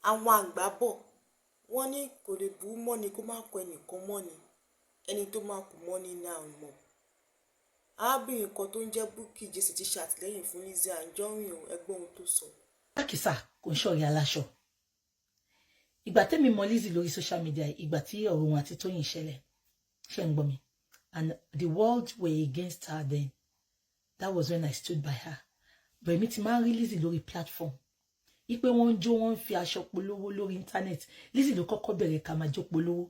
àwọn àgbà bọ̀ wọ́n ní kò lè bú mọ́ni kó má kọ ẹnìkan mọ́ni ẹni tó máa kù mọ́ni náà mọ̀. arábìnrin kan tó ń jẹ́ Bukky Jesse ti ṣàtìlẹ́yìn fún Lizzy Anjorin ẹgbọ́n ohun tó sọ. Lákìsà kò ń ṣọ̀rẹ́ aláṣọ. Ìgbà tẹ́mi mọ Lizzy lórí social media ìgbà tí ọ̀rọ̀ wọn àti Tóyìn ṣẹlẹ̀ ṣe ń gbọ́ mi and the world were against her then. That was when I stood by her. But èmi ti máa ń rí Lizzy lórí platform. Ipe wọ́n ń jó wọ́n ń fi aṣọ polówó lórí internet. Lizzy ló kọ́kọ́ bẹ̀rẹ̀ ká máa jó polówó.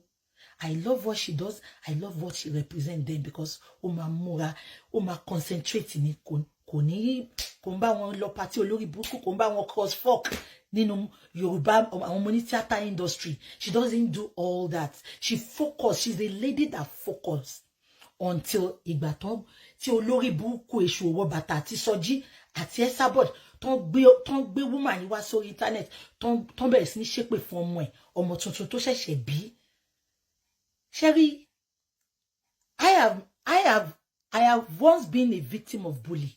I love what she does. I love what she represents them because ó máa múra, ó máa concentrate ní kò ní kò ń bá wọn lọ party olórí burúkú, kò ń bá wọn cross fork nínú Yorùbá àwọn ọmọ ní theatre industry. She doesn't do all that. She focus. She's a lady that focus until ìgbà tó tí olórí burúkú èṣù owó bàtà àti Sọjí àti Esabod tó ń gbé woman yìí wá sórí internet tó bẹ̀rẹ̀ sí ní ṣépè fún ọmọ ẹ̀ ọmọ tuntun tó ṣẹ̀ṣẹ̀ bí. Sherry, I have once been a victim of bully,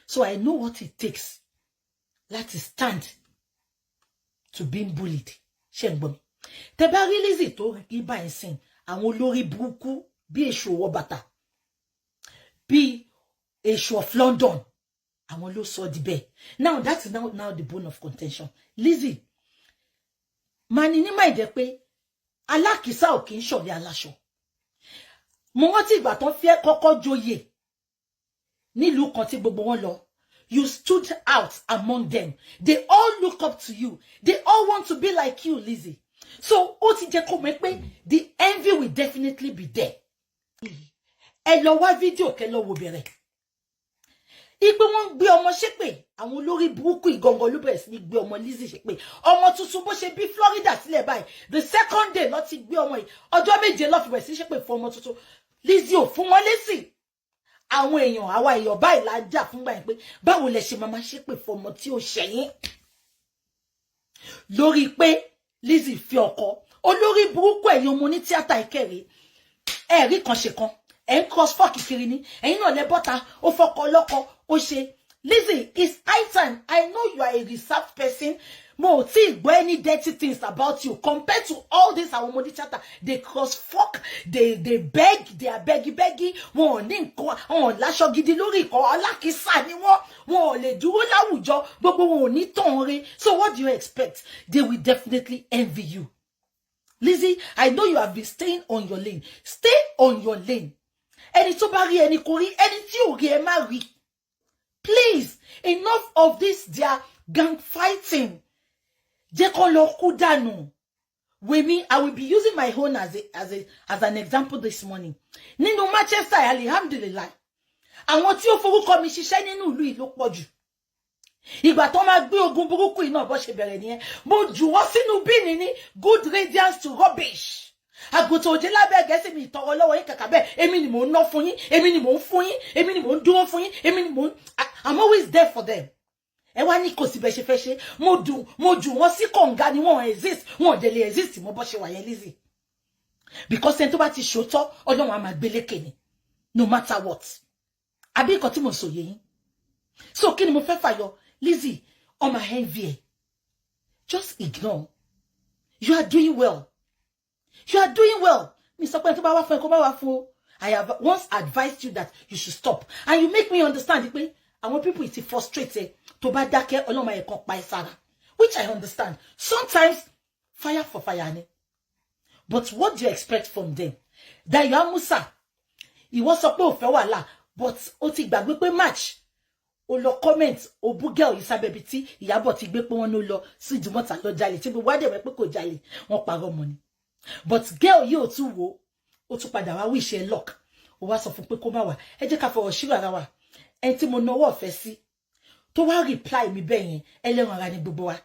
so I know what it takes. Let's stand to being bullied. Ṣé tẹ́ bá rí Lizzy tó rí báyìí sìn àwọn olórí burúkú bí èṣù owó bàtà bí èṣù of London àwọn ló sọ di bẹ́ẹ̀. Now that's now the bone of contention. Lizzy mani ní máa jẹ́ pé alákìísà ò kì í ṣọ̀rẹ́ aláṣọ. Mo rántí ìgbà tán fẹ́ kọ́kọ́ joyè nílùú kan tí gbogbo wọn lọ. You stood out among them. They all look up to you. They all want to be like you, Lizzy. So ó ti jẹ́ kó mọ̀ pé the envy will definitely be there. Ẹ lọ wá fídíò kẹ́ lọ wò bẹ̀rẹ̀. Ipe wọ́n gbé ọmọ ṣépè àwọn olórí burúkú ìgangan ló bẹ̀rẹ̀ sí ní gbé ọmọ Lizzy ṣépè ọmọ tuntun bó ṣe bí Florida sílẹ̀ báyìí the second day ló ti gbé ọmọ yìí ọjọ́ méje ló fi bẹ̀rẹ̀ sí ṣépè fún ọmọ tuntun Lizzy ò fún wọn lésì àwọn èèyàn àwa èèyàn báyìí la jà fún báyìí pé báwo lẹ ṣe máa ṣépè fún ọmọ tí ó ṣẹ̀yìn lórí pé Lizzy fi ọkọ olórí burúkú ẹ̀yin ọmọ ní tíátà ìkẹrẹ ẹ̀rí kan ṣe kan ẹ̀ ń cross fork kiri ní ẹ̀yin náà lẹ bọ́ta ó fọkọ lọ́kọ ó ṣe Lizzy, it's high time. I know you are a reserved person. Mo ti gbọ́ any dirty things about you compared to all this our money chatter. They cross fork, they beg, they are begging. Wọ́n ní nǹkan, wọ́n láṣọ gidi lórí ìkọ́ alákìísà ni wọ́n lè dúró láwùjọ gbogbo wọn ò ní tàn re. So what do you expect? They will definitely envy you. Lizzy, I know you have been staying on your lane. Stay on your lane. Ẹni tó bá rí ẹni kò rí, ẹni tí ò rí ẹ má rí. Please, enough of this their gang fighting. Jẹ́ kó lọ kú dànù. Wemi, I will be using my own as an example this morning. Nínú Manchester, alhamdulillah. Àwọn tí ó forúkọ mi ṣiṣẹ́ nínú ìlú yìí ló pọ̀ jù. Ìgbà tó máa gbé ogun burúkú iná bó ṣe bẹ̀rẹ̀ nìyẹn. Mo jù wọ́n sínú bíìnì ní good riddance to rubbish. Àgùntàn òjé lábẹ́ Gẹ̀ẹ́sì mi ìtọrọ lọ́wọ́ yín kàkà bẹ́ẹ̀ èmi ni mò ń ná fún yín èmi ni mò ń fún yín èmi ni mò ń dúró fún yín èmi ni mò ń I'm always there for them. Ẹ wá ní kò sí bẹ́ẹ̀ ṣe fẹ́ ṣe mo jù wọ́n sí kọ̀ǹga ni wọ́n exist wọ́n dẹ̀ lè exist mo bọ́ ṣe wà yẹn Lizzy because ẹni tó bá ti ṣòótọ́ Ọlọ́run á máa gbé lékè ni no matter what àbí nǹkan tí mo sọ yé yín so kí ni mo fẹ́ fàyọ Lizzy ọmọ envy ẹ just ignore you are doing well. You are doing well. Mr. Pento ba wa fún ẹ kó bá wa fún o. I have once advised you that you should stop. And you make me understand pé àwọn people is frustrated tó bá dákẹ́ Ọlọ́run máa kan pa ẹ́ sára. Which I understand. Sometimes fire for fire ni. But what do you expect from them? Dayo Amusa. Ìwọ sọ pé ó fẹ́ wàhálà, but ó ti gbàgbé pé match. Ó lọ comment ó bú girl yìí sábẹ́ bí tí Ìyábọ̀ ti gbé pé wọ́n ló lọ sí Ìdúmọ̀tà lọ jalè tí gbogbo wa dẹ̀ wẹ́ pé kò jalè wọ́n parọ́ mọ́ ni. But girl yóò tún wo ó tún padà wá wish ẹ luck ó wá sọ fún pé kó má wá ẹ jẹ́ ká fọwọ́ ṣírò ara wa ẹni tí mo náwó ọ̀fẹ́ sí tó wá reply mi bẹ́ẹ̀ yẹn ẹlẹ́ran ara ni gbogbo wa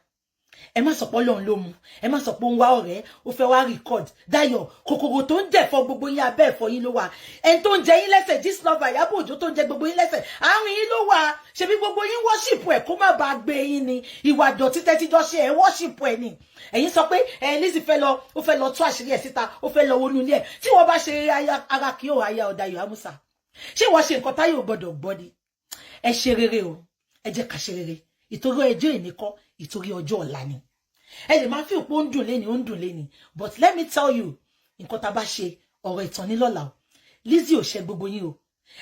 ẹ má sọ pé Ọlọ́run ló mú ẹ má sọ pé ń wá ọ̀rẹ́ ó fẹ́ wá record Dayọ̀ kòkòrò tó ń jẹ̀fọ́ gbogbo yín abẹ́ ẹ̀fọ́ yín ló wà ẹni tó ń jẹ yín lẹ́sẹ̀ this lover Ìyábọ̀ Òjó tó ń jẹ gbogbo yín lẹ́sẹ̀ àárín yín ló wà ṣebí gbogbo yín worship ẹ̀ kó má bàa gbé yín ni ìwà dọ̀tí tẹ́tíjọ́ ṣe ẹ̀ worship ẹ̀ ni ẹ̀yin sọ pé Lizzy ó fẹ́ lọ tú àṣírí ẹ̀ síta ó fẹ́ lọ wọnú ilé ẹ̀ tí wọ́n bá ṣe ara kí ó aya Dayo Amusa ṣé wọ́n ṣe nǹkan táyé ò gbọ́dọ̀ gbọ́ ni ẹ ṣe rere o ẹ jẹ́ ká ṣe rere ìtorí ọjọ́ ìní kọ́ ìtorí ọjọ́ ọ̀la ni ẹ lè máa fi òpó ń dùn léni but let me tell you nǹkan tá bá ṣe ọ̀rọ̀ ìtàn ní lọ́la o Lizzy ò ṣe gbogbo yín o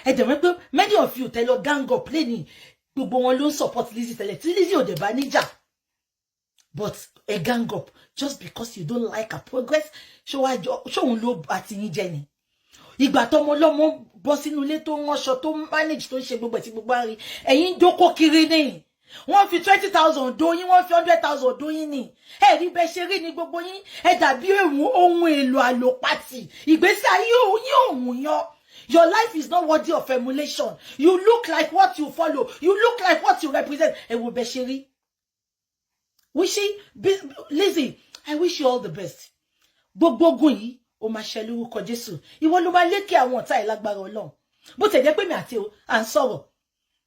ẹ dẹ̀ mọ̀ pé many of you tẹ́ lọ gang up léni gbogbo wọn ló ń support Lizzy tẹ́lẹ̀ tí Lizzy ò dẹ̀ bá níjà but a gang up just because you don't like her progress ṣóun ló àti yín jẹ ni ìgbà tọmọ lọmọ bọ́ sínú ilé tó ń ránṣọ tó manage tó ń ṣe gbogbo ẹ̀ tí gbogbo àárín ẹ̀yin jókòó kiri ni wọ́n fi 20,000 dóyin wọ́n fi 100,000 dóyin ni ẹ rí bẹ́ẹ̀ ṣe rí ní gbogbo yín ẹ dàbí ohun èlò àlòpàtì ìgbésí ayé yín òun yan. Your life is not worthy of emulation. You look like what you follow. You look like what you represent. Ẹ wo bẹ́ẹ̀ ṣe rí. Lizzy, I wish you all the best. Gbogbo ogun yìí ó máa ṣe lórúkọ Jésù. Ìwọ ló máa lékè àwọn ọ̀tá ẹ̀ lágbára Ọlọ́run. Bó tẹ̀ jẹ́ pé mi àti à ń sọ̀rọ̀.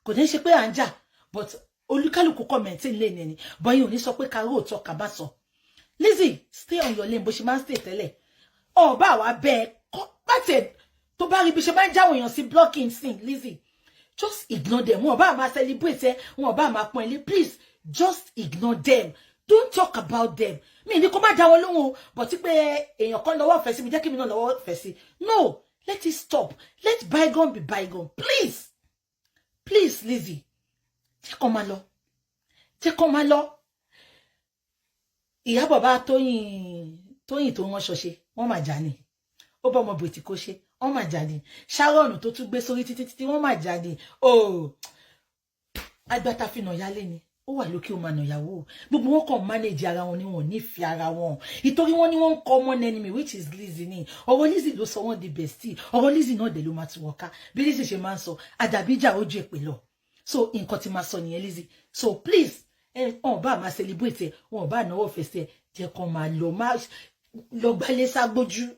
Kò ní ṣe pé à ń jà, but olúkálùkù kọ̀mẹ̀ntì lé ní ẹni. Bọ́yìn ò ní sọ pé ká róòtọ́ ká bá sọ. Lizzy, stay on your lane bó ṣe máa ń stay tẹ́lẹ̀. Ọ̀bá wa bẹ́ẹ̀ kọ́ bàtẹ̀ tó bá rí bí ṣe máa ń jáwọ́ èèyàn sí blocking sin Lizzy. Just ignore them. Wọn bá máa celebrate wọn bá máa pọ́n ilé. Please, just ignore them. Don't talk about them. Mi ní kó má dá wọn lóhùn o, but tí pé èèyàn kan lọ́wọ́ fẹ́ sí mi jẹ́ kí mi náà lọ́wọ́ fẹ́ sí. No, let it stop. Let bygone be bygone. Please. Please, Lizzy. Jẹ́ kó máa lọ. Jẹ́ kó máa lọ. Ìyá bàbá Tóyìn tó wọ́n ṣọṣe, wọ́n máa jà ní. Ó bá ọmọ bòtí kó ṣe, wọ́n máa jà ní. Sharon tó tún gbé sórí títí wọ́n máa jà ní. Oh. Agbáta fi nà yálé ni. Ó wà lókè ó máa nà yàwó. Gbogbo wọn kàn manage ara wọn ni wọn ní fi ara wọn. Ìtorí wọn ni wọn common enemy which is Lizzy ni. Ọ̀rọ̀ Lizzy ló sọ wọn di bestie. Ọ̀rọ̀ Lizzy náà dé ló máa tún wọ́ká. Bí Lizzy ṣe máa ń sọ, àdàbíjà ojú èpè lọ. So nǹkan tí máa sọ nìyẹn Lizzy. So please, on bá máa celebrate, on bá náwó fẹsẹ̀, jẹ́ kó máa lọ gbálé ságbójú.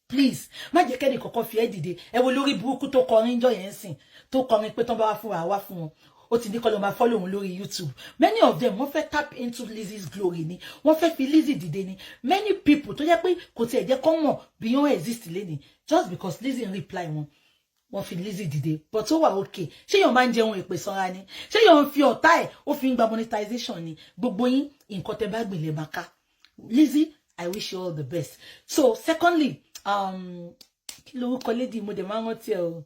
Please, má jẹ́ kẹ́ni kankan fi ẹ́ dìde. Ẹ wo lórí burúkú tó kọrin jọ yẹn sìn, tó kọrin pé tán bá wá fún wa wá fún wọn. Ó ti ní kó lọ máa follow òun lórí YouTube. Many of them wọ́n fẹ́ tap into Lizzy's glory ni. Wọ́n fẹ́ fi Lizzy dìde ni. Many people tó jẹ́ pé kò tiẹ̀ jẹ́ kó mọ̀ beyond exist lẹ́ni just because Lizzy reply wọn. Wọ́n fi Lizzy dìde. But ó wà okay. Ṣé yóò máa ń jẹun èpè sanra ni? Ṣé yóò ń fi ọ̀tá ẹ̀ ó fi ń gba monetization ni? Gbogbo yín nǹkan tẹ́ bá gbìn lè máa ká. Lizzy, I wish you all the best. So secondly, kí lorúkọ lady mo dẹ̀ máa ń rántí ẹ o.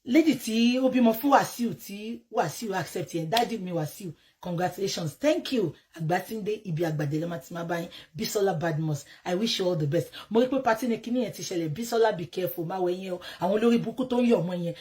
Lady tí ó bímọ fún Wàsíù tí Wàsíù accept yẹn, daddy mi Wàsíù, congratulations, thank you. Àgbàtìndé ibi àgbàdé lọ́mọ tí máa bá yín. Bisola Badmus, I wish you all the best. Mo rí pé party ní kíní yẹn ti ṣẹlẹ̀. Bisola be careful, má wẹ̀ yẹn o. Àwọn olórí burúkú tó ń yọ̀ ọmọ yẹn,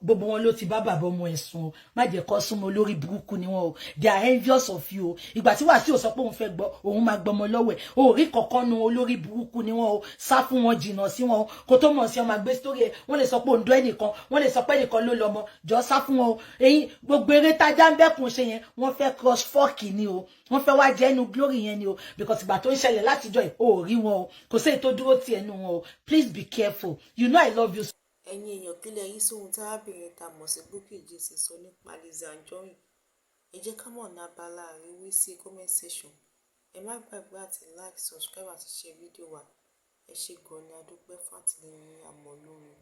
gbogbo wọn ló ti bá bàbá ọmọ ẹ̀ sùn o. Má jẹ́ kó súnmọ́ olórí burúkú ni wọn o. They are envious of you o. Ìgbà tí Wàsíù sọ pé òun fẹ́ gbọ́, òun máa gbọmọ lọ́wọ́ ẹ̀. O rí kankan nu olórí burúkú ni wọn o. Sá fún wọn, jìnnà sí wọn o. Kó tó mọ̀ sí ọmọ àgbé story ẹ̀. Wọ́n lè sọ pé òun dọ́ ẹnìkan, wọ́n lè sọ pé ẹnìkan ló lọ́mọ. Jọ sá fún wọn o. Ẹ̀yin gbogbo eré tájá ń bẹ́kùn ṣe yẹn, wọ́n fẹ́ cross fork ni o. Wọ́n fẹ́ wá jẹ́ inú glory yẹn ni o, because ìgbà tó ń ṣẹlẹ̀ látijọ́ ẹ̀ o rí wọn o. Kò sí èyí tó dúró tì ẹnu wọn o. Please be careful. You know I love you. Ẹ̀yin èèyàn kílẹ̀ yìí sóhun tí arábìnrin ta mọ̀ sí Bukky Jesse sọ nípa Lizzy Anjorin. Ẹ jẹ́ ká mọ̀ ní abala àríwí sí comment section. Ẹ má gbàgbé àti like, subscribe àti share fídíò wa. Ẹ ṣé gan ni, a dúpẹ́ fún àtìlẹ́yìn àmọ́ lórí.